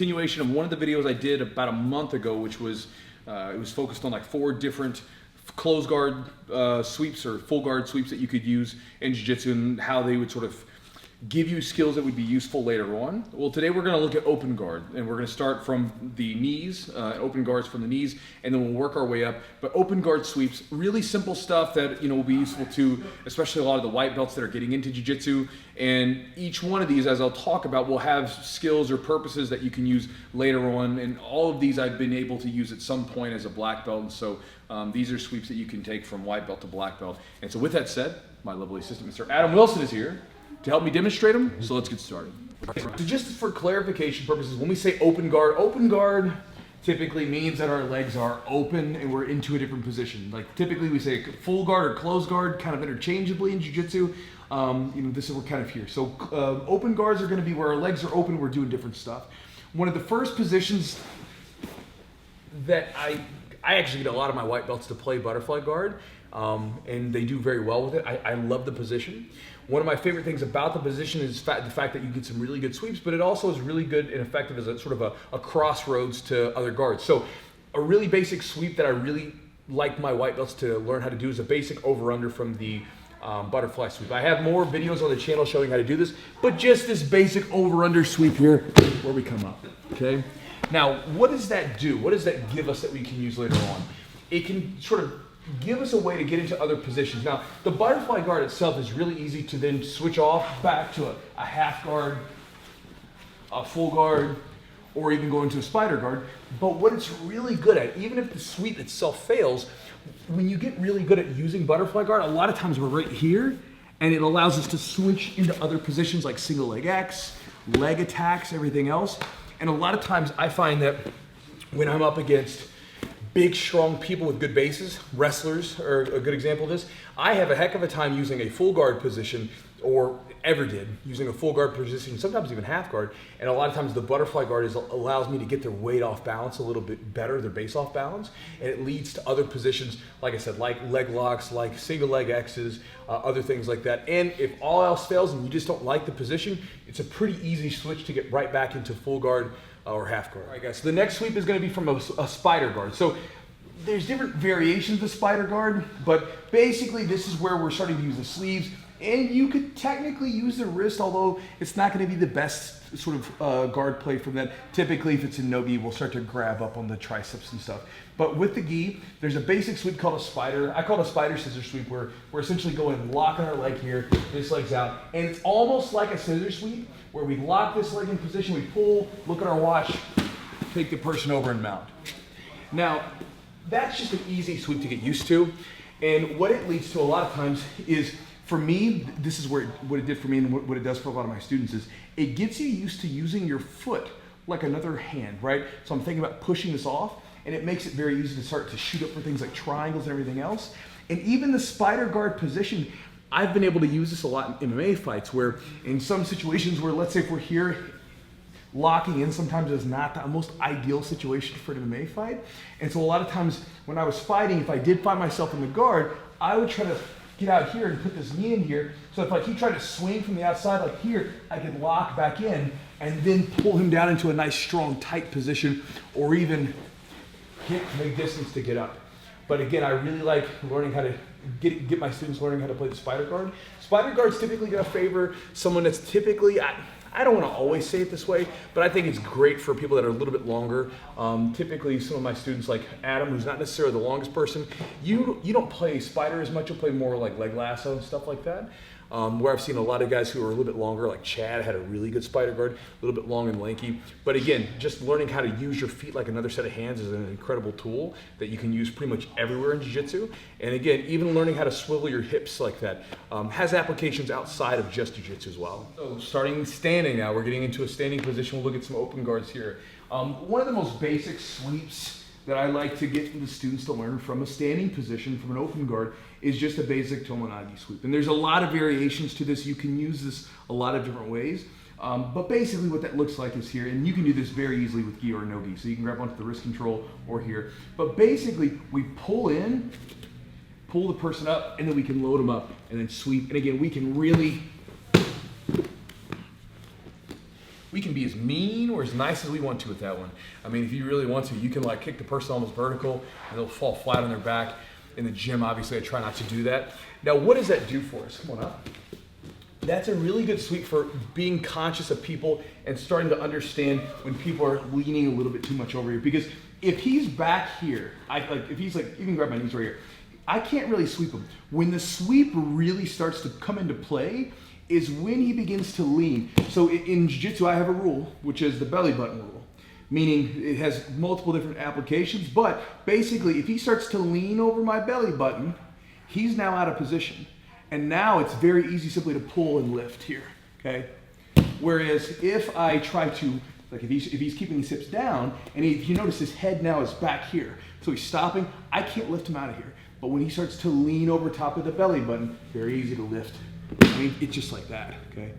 continuation of one of the videos I did about a month ago, which was, it was focused on like 4 different close guard sweeps or full guard sweeps that you could use in jiu-jitsu and how they would sort of give you skills that would be useful later on. Well, today we're going to look at open guard, and we're going to start from the knees, open guards from the knees, and then we'll work our way up. But open guard sweeps, really simple stuff that will be useful to, especially a lot of the white belts that are getting into jiu-jitsu. And each one of these, as I'll talk about, will have skills or purposes that you can use later on. And all of these I've been able to use at some point as a black belt. And so these are sweeps that you can take from white belt to black belt. And so with that said, my lovely assistant, Mr. Adam Wilson, is here to help me demonstrate them, so let's get started. So just for clarification purposes, when we say open guard typically means that our legs are open and we're into a different position. Like typically we say full guard or closed guard kind of interchangeably in jiu-jitsu. This is we're kind of here. So open guards are gonna be where our legs are open, we're doing different stuff. One of the first positions that I actually get a lot of my white belts to play butterfly guard, and they do very well with it. I love the position. One of my favorite things about the position is the fact that you get some really good sweeps, but it also is really good and effective as a sort of a crossroads to other guards. So a really basic sweep that I really like my white belts to learn how to do is a basic over-under from the butterfly sweep. I have more videos on the channel showing how to do this, but just this basic over-under sweep here where we come up, okay? Now, what does that do? What does that give us that we can use later on? It can sort of give us a way to get into other positions. Now, the butterfly guard itself is really easy to then switch off back to a half guard, a full guard, or even go into a spider guard. But what it's really good at, even if the sweep itself fails, when you get really good at using butterfly guard, a lot of times we're right here, and it allows us to switch into other positions like single leg X, leg attacks, everything else. And a lot of times I find that when I'm up against big, strong people with good bases, wrestlers are a good example of this, I have a heck of a time using a full guard position, or ever did, using a full guard position, sometimes even half guard, and a lot of times the butterfly guard allows me to get their weight off balance a little bit better, their base off balance, and it leads to other positions, like I said, like leg locks, like single leg X's, other things like that. And if all else fails and you just don't like the position, it's a pretty easy switch to get right back into full guard or half guard. All right, guys, so the next sweep is going to be from a spider guard. So there's different variations of spider guard, but basically this is where we're starting to use the sleeves, and you could technically use the wrist, although it's not going to be the best sort of guard play from that. Typically, if it's in no gi, we'll start to grab up on the triceps and stuff. But with the gi, there's a basic sweep called a spider. I call it a spider scissor sweep, where we're essentially going locking our leg here, this leg's out, and it's almost like a scissor sweep, where we lock this leg in position, we pull, look at our watch, take the person over and mount. Now, that's just an easy sweep to get used to, and what it leads to a lot of times is, for me, this is what it did for me and what it does for a lot of my students is, it gets you used to using your foot like another hand, right? So I'm thinking about pushing this off, and it makes it very easy to start to shoot up for things like triangles and everything else. And even the spider guard position, I've been able to use this a lot in MMA fights, where in some situations where, let's say if we're here, locking in sometimes is not the most ideal situation for an MMA fight. And so a lot of times when I was fighting, if I did find myself in the guard, I would try to get out here and put this knee in here. So if like he tried to swing from the outside like here, I could lock back in and then pull him down into a nice, strong, tight position, or even hit big distance to get up. But again, I really like learning how to get my students learning how to play the spider guard. Spider guard's typically gonna favor someone that's typically, I don't want to always say it this way, but I think it's great for people that are a little bit longer. Typically, some of my students, like Adam, who's not necessarily the longest person, you don't play spider as much. You'll play more like leg lasso and stuff like that. Where I've seen a lot of guys who are a little bit longer, like Chad had a really good spider guard, a little bit long and lanky. But again, just learning how to use your feet like another set of hands is an incredible tool that you can use pretty much everywhere in jiu-jitsu. And again, even learning how to swivel your hips like that has applications outside of just jiu-jitsu as well. So starting standing now, we're getting into a standing position. We'll look at some open guards here. One of the most basic sweeps that I like to get the students to learn from a standing position, from an open guard, is just a basic Tomonagi sweep. And there's a lot of variations to this. You can use this a lot of different ways. But basically what that looks like is here, and you can do this very easily with gi or no gi. So you can grab onto the wrist control or here. But basically we pull in, pull the person up, and then we can load them up and then sweep. And again, we can we can be as mean or as nice as we want to with that one. I mean, if you really want to, you can like kick the person almost vertical and they'll fall flat on their back. In the gym, obviously, I try not to do that. Now, what does that do for us? Come on up. That's a really good sweep for being conscious of people and starting to understand when people are leaning a little bit too much over here. Because if he's back here, if he's like, you can grab my knees right here, I can't really sweep him. When the sweep really starts to come into play is when he begins to lean. So in Jiu-Jitsu, I have a rule, which is the belly button rule. Meaning it has multiple different applications, but basically if he starts to lean over my belly button, he's now out of position. And now it's very easy simply to pull and lift here, okay? Whereas if I try to, like if he's keeping his hips down, and if you notice his head now is back here, so he's stopping, I can't lift him out of here. But when he starts to lean over top of the belly button, very easy to lift. I mean, it's just like that, okay?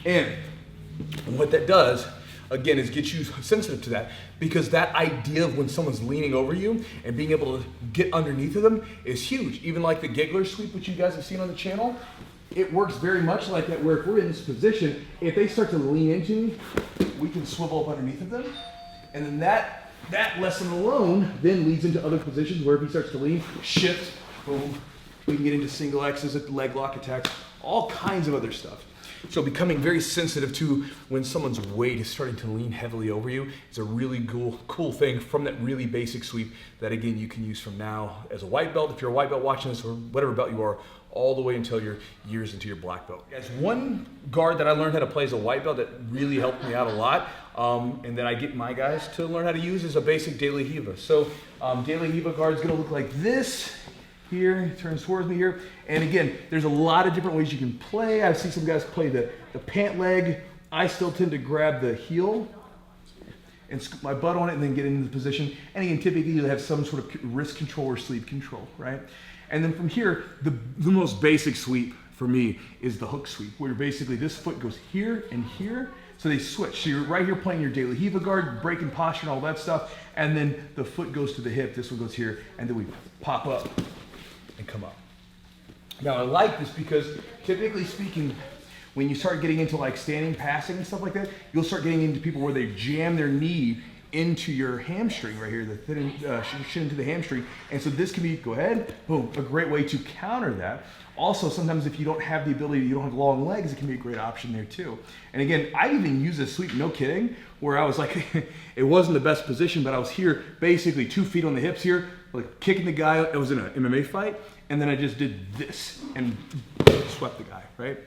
And what that does, again, is get you sensitive to that, because that idea of when someone's leaning over you and being able to get underneath of them is huge. Even like the giggler sweep, which you guys have seen on the channel, it works very much like that, where if we're in this position, if they start to lean into me, we can swivel up underneath of them. And then that lesson alone then leads into other positions where if he starts to lean, shift, boom, we can get into single X's, leg lock attacks, all kinds of other stuff. So becoming very sensitive to when someone's weight is starting to lean heavily over you is a really cool thing from that really basic sweep that, again, you can use from now as a white belt, if you're a white belt watching this, or whatever belt you are, all the way until you're years into your black belt. Guys, one guard that I learned how to play as a white belt that really helped me out a lot, and that I get my guys to learn how to use, is a basic De La Riva. So De La Riva guard is gonna look like this. Here, turns towards me here. And again, there's a lot of different ways you can play. I see some guys play the pant leg. I still tend to grab the heel and scoop my butt on it and then get into the position. And again, typically you have some sort of wrist control or sleeve control, right? And then from here, the most basic sweep for me is the hook sweep, where basically this foot goes here and here. So they switch. So you're right here playing your De La Riva guard, breaking posture and all that stuff. And then the foot goes to the hip, this one goes here, and then we pop up and come up. Now I like this because typically speaking, when you start getting into like standing, passing and stuff like that, you'll start getting into people where they jam their knee into your hamstring right here, the thin shin to the hamstring. And so this can be, go ahead, boom, a great way to counter that. Also, sometimes if you don't have the ability, you don't have long legs, it can be a great option there too. And again, I even use this sweep, no kidding, where I was like, it wasn't the best position, but I was here basically 2 feet on the hips here, like kicking the guy. It was in an MMA fight, and then I just did this and swept the guy, right?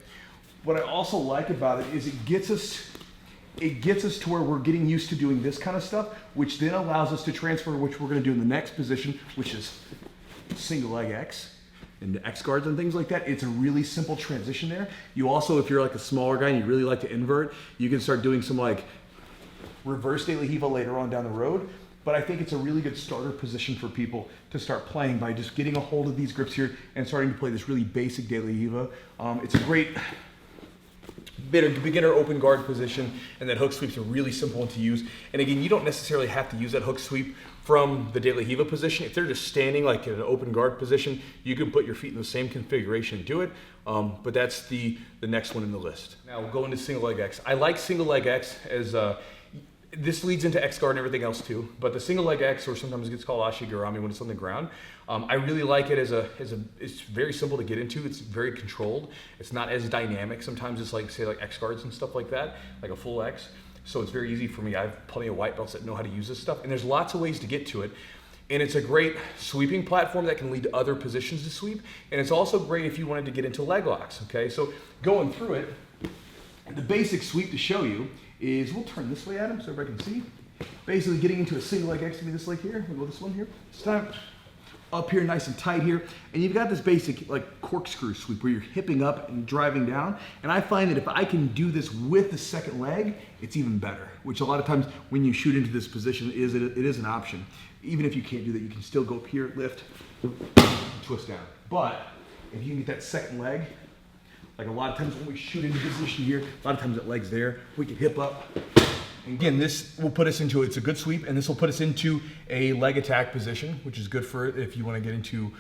What I also like about it is it gets us to where we're getting used to doing this kind of stuff, which then allows us to transfer, which we're gonna do in the next position, which is single leg X and the X guards and things like that. It's a really simple transition there. You also, if you're like a smaller guy and you really like to invert, you can start doing some like reverse De La Riva later on down the road. But I think it's a really good starter position for people to start playing by just getting a hold of these grips here and starting to play this really basic De La Riva. It's a great beginner open guard position, and that hook sweep's a really simple one to use. And again, you don't necessarily have to use that hook sweep from the De La Riva position. If they're just standing like in an open guard position, you can put your feet in the same configuration and do it. But that's the next one in the list. Now we'll go into single leg X. I like single leg X as this leads into X guard and everything else too, but the single leg X, or sometimes it gets called ashigarami when it's on the ground, I really like it as it's very simple to get into. It's very controlled. It's not as dynamic. Sometimes it's like, say, like X guards and stuff like that, like a full X. So it's very easy for me. I have plenty of white belts that know how to use this stuff, and there's lots of ways to get to it. And it's a great sweeping platform that can lead to other positions to sweep. And it's also great if you wanted to get into leg locks, okay? So going through it, the basic sweep to show you is, we'll turn this way at him so everybody can see. Basically getting into a single leg X, to be this leg here. We'll go this one here. This time, up here, nice and tight here. And you've got this basic like corkscrew sweep where you're hipping up and driving down. And I find that if I can do this with the second leg, it's even better, which a lot of times when you shoot into this position, it is an option. Even if you can't do that, you can still go up here, lift, twist down. But if you can get that second leg, like a lot of times when we shoot into position here, a lot of times that leg's there, we can hip up. And again, this will put us into, it's a good sweep, and this will put us into a leg attack position, which is good for if you want to get into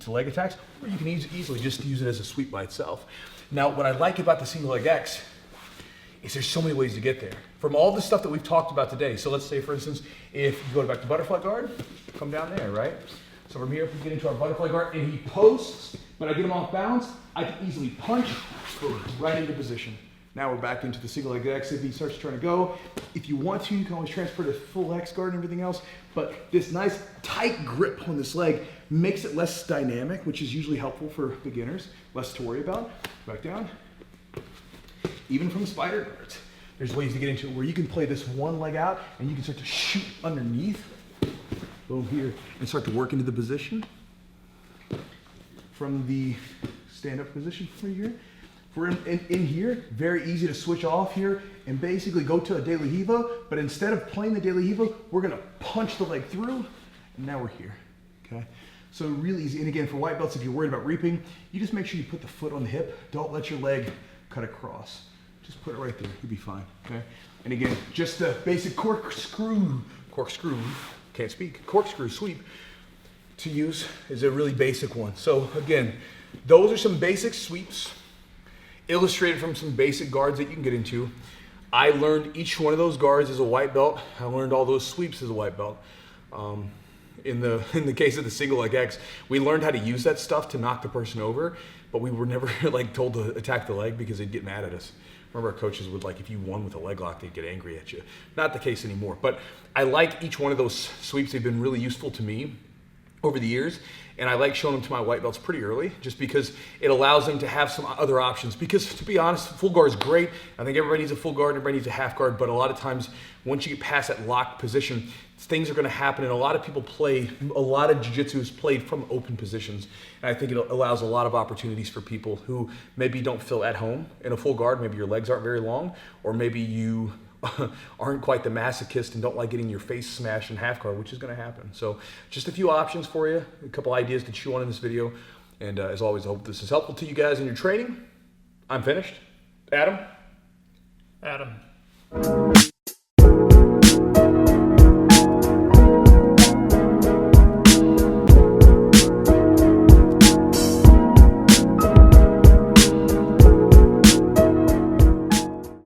leg attacks, or you can easily just use it as a sweep by itself. Now, what I like about the single leg X is there's so many ways to get there. From all the stuff that we've talked about today, so let's say, for instance, if you go back to butterfly guard, come down there, right? So from here, if we get into our butterfly guard and he posts, but I get him off balance, I can easily punch, boom, right into position. Now we're back into the single leg X. If he starts trying to go, if you want to, you can always transfer to full X guard and everything else, but this nice tight grip on this leg makes it less dynamic, which is usually helpful for beginners, less to worry about. Back down. Even from spider guards, there's ways to get into it where you can play this one leg out and you can start to shoot underneath, boom, here, and start to work into the position. From the stand-up position for here. We're in here, very easy to switch off here and basically go to a de la Riva, but instead of playing the de la Riva, we're gonna punch the leg through, and now we're here, okay? So really easy, and again, for white belts, if you're worried about reaping, you just make sure you put the foot on the hip, don't let your leg cut across. Just put it right there, you'll be fine, okay? And again, just the basic corkscrew, can't speak, corkscrew sweep to use is a really basic one. So again, those are some basic sweeps, illustrated from some basic guards that you can get into. I learned each one of those guards as a white belt. I learned all those sweeps as a white belt. In the case of the single leg X, we learned how to use that stuff to knock the person over, but we were never like told to attack the leg because they'd get mad at us. Remember, our coaches would, like, if you won with a leg lock, they'd get angry at you. Not the case anymore, but I like each one of those sweeps. They've been really useful to me over the years, and I like showing them to my white belts pretty early just because it allows them to have some other options. Because to be honest, full guard is great. I think everybody needs a full guard, everybody needs a half guard, but a lot of times once you get past that locked position, things are going to happen, and a lot of people play, a lot of jiu-jitsu is played from open positions, and I think it allows a lot of opportunities for people who maybe don't feel at home in a full guard. Maybe your legs aren't very long, or maybe you aren't quite the masochist and don't like getting your face smashed in half guard, which is going to happen. So just a few options for you, a couple ideas to chew on in this video, and as always, I hope this is helpful to you guys in your training. I'm finished. Adam?